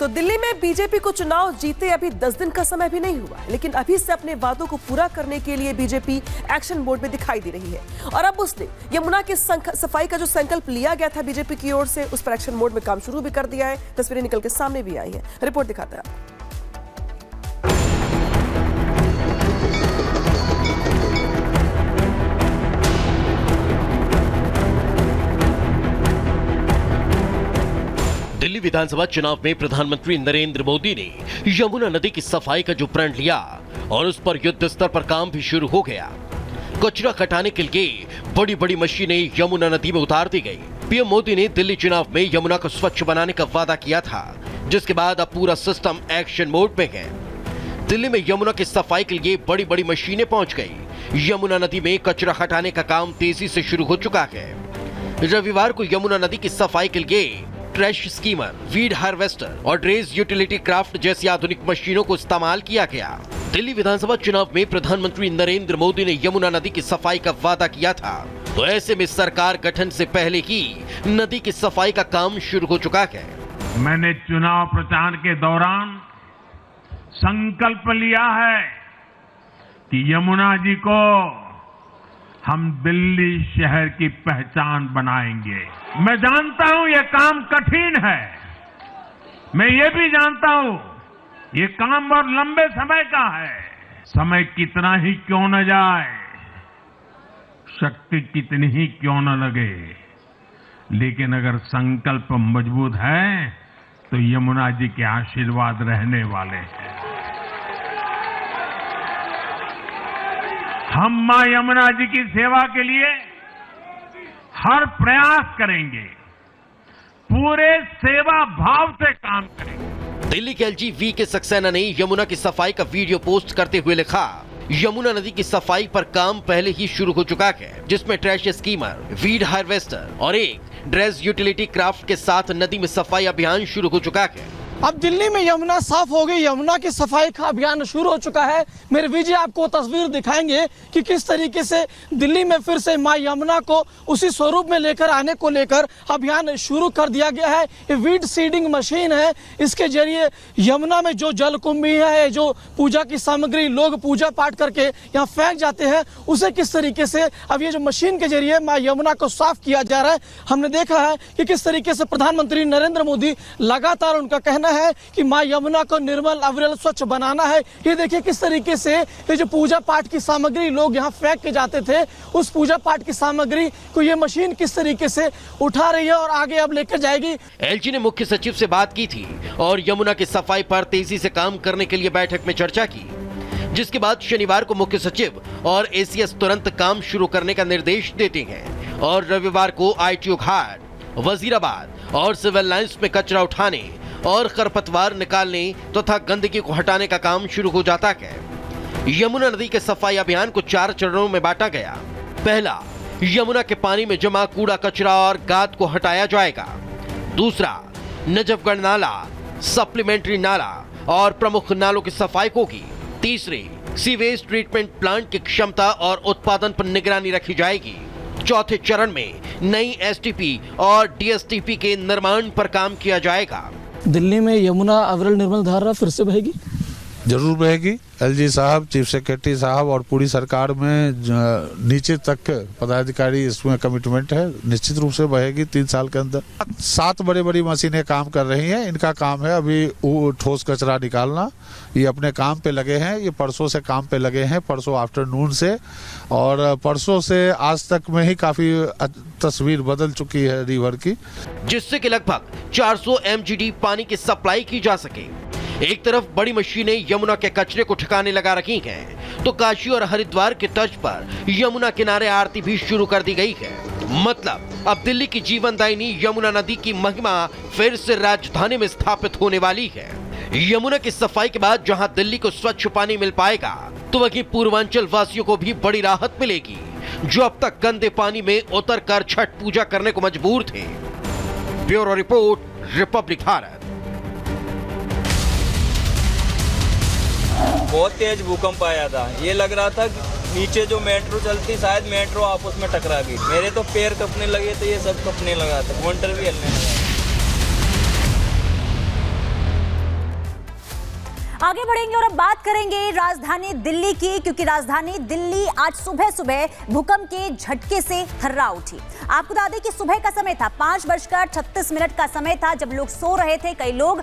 तो दिल्ली में बीजेपी को चुनाव जीते अभी 10 दिन का समय भी नहीं हुआ, लेकिन अभी से अपने वादों को पूरा करने के लिए बीजेपी एक्शन मोड में दिखाई दे रही है। और अब उसने यमुना के सफाई का जो संकल्प लिया गया था बीजेपी की ओर से, उस पर एक्शन मोड में काम शुरू भी कर दिया है। तस्वीरें निकल के सामने भी आई है, रिपोर्ट दिखाता है। दिल्ली विधानसभा चुनाव में प्रधानमंत्री नरेंद्र मोदी ने यमुना नदी की सफाई का जो प्रण लिया और उस पर युद्ध स्तर पर काम भी शुरू हो गया। कचरा हटाने के लिए बड़ी बड़ी मशीनें यमुना नदी में उतार दी गई। पीएम मोदी ने दिल्ली चुनाव में यमुना को स्वच्छ बनाने का वादा किया था, जिसके बाद अब पूरा सिस्टम एक्शन मोड में है। दिल्ली में यमुना की सफाई के लिए बड़ी बड़ी मशीनें पहुंच गई। यमुना नदी में कचरा हटाने का काम तेजी से शुरू हो चुका है। रविवार को यमुना नदी की सफाई के लिए ट्रैश स्कीमर, वीड हार्वेस्टर और ड्रेज यूटिलिटी क्राफ्ट जैसी आधुनिक मशीनों को इस्तेमाल किया गया। दिल्ली विधानसभा चुनाव में प्रधानमंत्री नरेंद्र मोदी ने यमुना नदी की सफाई का वादा किया था, तो ऐसे में सरकार गठन से पहले ही नदी की सफाई का काम शुरू हो चुका है। मैंने चुनाव प्रचार के दौरान संकल्प लिया है कि यमुना जी को हम दिल्ली शहर की पहचान बनाएंगे। मैं जानता हूं ये काम कठिन है, मैं ये भी जानता हूं ये काम बहुत लंबे समय का है। समय कितना ही क्यों न जाए, शक्ति कितनी ही क्यों न लगे, लेकिन अगर संकल्प मजबूत है तो यमुना जी के आशीर्वाद रहने वाले हैं। हम मां यमुना जी की सेवा के लिए हर प्रयास करेंगे, पूरे सेवा भाव से काम करेंगे। दिल्ली के एलजी वी.के. सक्सेना ने यमुना की सफाई का वीडियो पोस्ट करते हुए लिखा, यमुना नदी की सफाई पर काम पहले ही शुरू हो चुका है, जिसमें ट्रैश स्कीमर, वीड हार्वेस्टर और एक ड्रेस यूटिलिटी क्राफ्ट के साथ नदी में सफाई अभियान शुरू हो चुका है। अब दिल्ली में यमुना साफ हो गई, यमुना की सफाई का अभियान शुरू हो चुका है। मेरे विजय आपको तस्वीर दिखाएंगे कि किस तरीके से दिल्ली में फिर से मां यमुना को उसी स्वरूप में लेकर आने को लेकर अभियान शुरू कर दिया गया है। ये वीड सीडिंग मशीन है, इसके जरिए यमुना में जो जलकुंभी है, जो पूजा की सामग्री लोग पूजा पाठ करके यहाँ फेंक जाते हैं, उसे किस तरीके से अब ये जो मशीन के जरिए मां यमुना को साफ किया जा रहा है। हमने देखा है कि किस तरीके से प्रधानमंत्री नरेंद्र मोदी लगातार उनका कहना है कि मां यमुना को निर्मल अविरल स्वच्छ बनाना है। ये देखिए किस तरीके से ये जो पूजा पाठ की सामग्री लोग यहाँ फेंक के जाते थे, उस पूजा पाठ की सामग्री को ये मशीन किस तरीके से उठा रही है और आगे अब लेकर जाएगी। एलजी ने मुख्य सचिव से बात की थी और यमुना की सफाई पर तेजी से काम करने के लिए बैठक में चर्चा की, जिसके बाद शनिवार को मुख्य सचिव और एसीएस तुरंत काम शुरू करने का निर्देश देते हैं और रविवार को आईटीओ घाट, वजीराबाद और सिविल लाइंस में कचरा उठाने और खरपतवार निकालने तथा गंदगी को हटाने का काम शुरू हो जाता है। यमुना नदी के सफाई अभियान को 4 चरणों में बांटा गया। पहला, यमुना के पानी में जमा कूड़ा कचरा और गाद को हटाया जाएगा। दूसरा, नजफगढ़ नाला, सप्लीमेंट्री नाला और प्रमुख नालों की सफाई होगी। तीसरे, सीवेज ट्रीटमेंट प्लांट की क्षमता और उत्पादन पर निगरानी रखी जाएगी। चौथे चरण में नई एसटीपी और डीएसटीपी के निर्माण पर काम किया जाएगा। दिल्ली में यमुना अविरल निर्मल धारा फिर से बहेगी? जरूर बहेगी। एलजी साहब, चीफ सेक्रेटरी साहब और पूरी सरकार में नीचे तक पदाधिकारी इसमें कमिटमेंट है, निश्चित रूप से बहेगी 3 साल के अंदर। 7 बड़ी बड़ी मशीनें काम कर रही हैं। इनका काम है अभी ठोस कचरा निकालना। ये अपने काम पे लगे हैं, ये परसों से काम पे लगे हैं, परसों आफ्टरनून से, और परसों से आज तक में ही काफी तस्वीर बदल चुकी है रिवर की, जिससे कि लगभग 400 MGD पानी की सप्लाई की जा सके। एक तरफ बड़ी मशीनें यमुना के कचरे को ठिकाने लगा रही हैं, तो काशी और हरिद्वार के तर्ज पर यमुना किनारे आरती भी शुरू कर दी गई है। मतलब अब दिल्ली की जीवनदायिनी यमुना नदी की महिमा फिर से राजधानी में स्थापित होने वाली है। यमुना की सफाई के बाद जहां दिल्ली को स्वच्छ पानी मिल पाएगा, तो वहीं पूर्वांचल वासियों को भी बड़ी राहत मिलेगी, जो अब तक गंदे पानी में उतर कर छठ पूजा करने को मजबूर थे। Bureau report, Republic Bharat. बहुत तेज भूकंप आया था, ये लग रहा था नीचे जो मेट्रो चलती शायद मेट्रो आपस में टकरा गई। मेरे तो पैर कपने लगे थे, ये सब कपने लगा था, काउंटर भी हिलने लगा। आगे बढ़ेंगे और अब बात करेंगे राजधानी दिल्ली की, क्योंकि राजधानी दिल्ली आज सुबह सुबह भूकंप के झटके से थर्रा उठी। आपको बता दें कि सुबह का समय था, 5:36 का समय था जब लोग सो रहे थे, कई लोग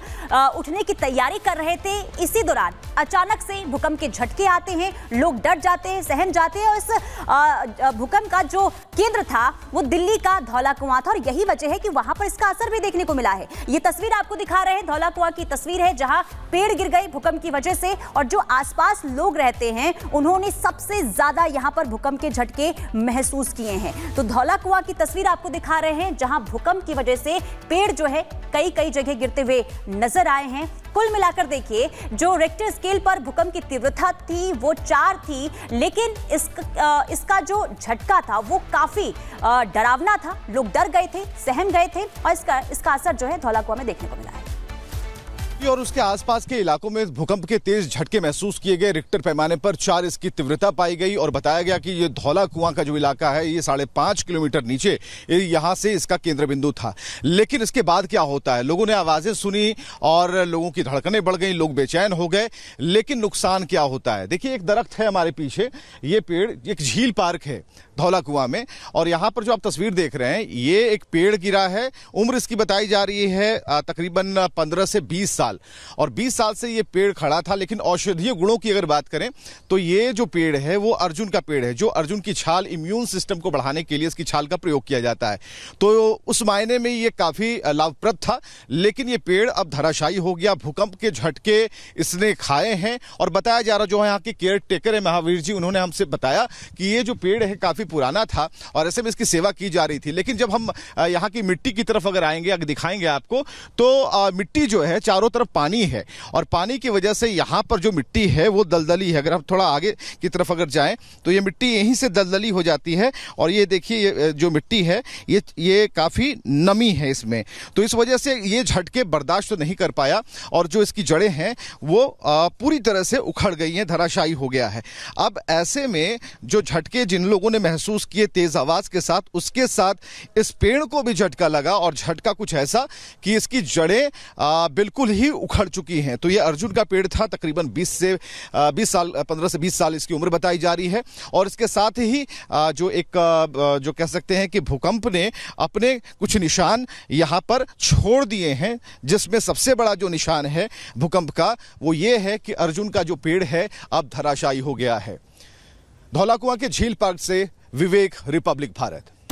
उठने की तैयारी कर रहे थे। इसी दौरान अचानक से भूकंप के झटके आते हैं, लोग डर जाते हैं, सहम जाते हैं। और इस भूकंप का जो केंद्र था वो दिल्ली का धौला कुआं था और यही वजह है कि वहां पर इसका असर भी देखने को मिला है। ये तस्वीर आपको दिखा रहे हैं, धौला कुआं की तस्वीर है जहां पेड़ गिर गए भूकंप की वजह से, और जो आसपास लोग रहते हैं उन्होंने सबसे ज्यादा यहां पर भूकंप के झटके महसूस किए हैं। तो धौला कुआं की तस्वीर आपको दिखा रहे हैं जहां भूकंप की वजह से पेड़ जो है कई जगह गिरते हुए नजर आए हैं। कुल मिलाकर देखिए, जो रिक्टर स्केल पर भूकंप की तीव्रता थी वो 4 थी, लेकिन इसका जो झटका था वो काफी डरावना था। लोग डर गए थे, सहम गए थे और इसका असर जो है धौला कुआं में देखने को मिला है। और उसके आसपास के इलाकों में भूकंप के तेज झटके महसूस किए गए। रिक्टर पैमाने पर 4 इसकी तीव्रता पाई गई और बताया गया कि ये धौला कुआं का जो इलाका है ये 5.5 किलोमीटर नीचे यहां से इसका केंद्र बिंदु था। लेकिन इसके बाद क्या होता है, लोगों ने आवाजें सुनी और लोगों की धड़कनें बढ़ गई, लोग बेचैन हो गए। लेकिन नुकसान क्या होता है, देखिए एक दरख्त है हमारे पीछे, ये पेड़, एक झील पार्क है धौला कुआं में, और यहां पर जो आप तस्वीर देख रहे हैं ये एक पेड़ गिरा है। उम्र इसकी बताई जा रही है तकरीबन 15 से 20 साल, और 20 साल से ये पेड़ खड़ा था। लेकिन औषधीय गुणों की अगर बात करें तो ये जो पेड़ है वो अर्जुन का पेड़ है, जो अर्जुन की छाल इम्यून सिस्टम को बढ़ाने के लिए इसकी छाल का प्रयोग किया जाता है। तो उस मायने में ये काफी लाभप्रद था। लेकिन ये पेड़ अब धराशायी हो गया, भूकंप के झटके इसने खाए हैं। और बताया जा रहा, जो यहाँ के केयर टेकर है महावीर जी, उन्होंने हमसे बताया कि ये जो पेड़ है काफी पुराना था और ऐसे में इसकी सेवा की जा रही थी। लेकिन जब हम यहाँ की मिट्टी की तरफ अगर आएंगे, अगर दिखाएंगे आपको, तो मिट्टी जो है चारों तरफ पानी है, और पानी की वजह से यहाँ पर जो मिट्टी है वो दलदली है। अगर हम थोड़ा आगे की तरफ अगर जाएं तो ये मिट्टी यहीं से दलदली हो जाती है। और ये देखिए जो मिट्टी है ये काफी नमी है इसमें, तो इस वजह से ये झटके बर्दाश्त तो नहीं कर पाया और जो इसकी जड़ें हैं वो पूरी तरह से उखड़ गई हैं, धराशायी हो गया है। अब ऐसे में जो झटके जिन लोगों ने महसूस किए तेज आवाज के साथ, उसके साथ इस पेड़ को भी झटका लगा, और झटका कुछ ऐसा कि इसकी जड़ें बिल्कुल ही उखड़ चुकी हैं। तो ये अर्जुन का पेड़ था, तकरीबन 15 से 20 साल इसकी उम्र बताई जा रही है। और इसके साथ ही जो कह सकते हैं कि भूकंप ने अपने कुछ निशान यहाँ पर छोड़ दिए हैं, जिसमें सबसे बड़ा जो निशान है भूकंप का वो ये है कि अर्जुन का जो पेड़ है अब धराशायी हो गया है। धौला कुआं के झील पार्क से विवेक, रिपब्लिक भारत।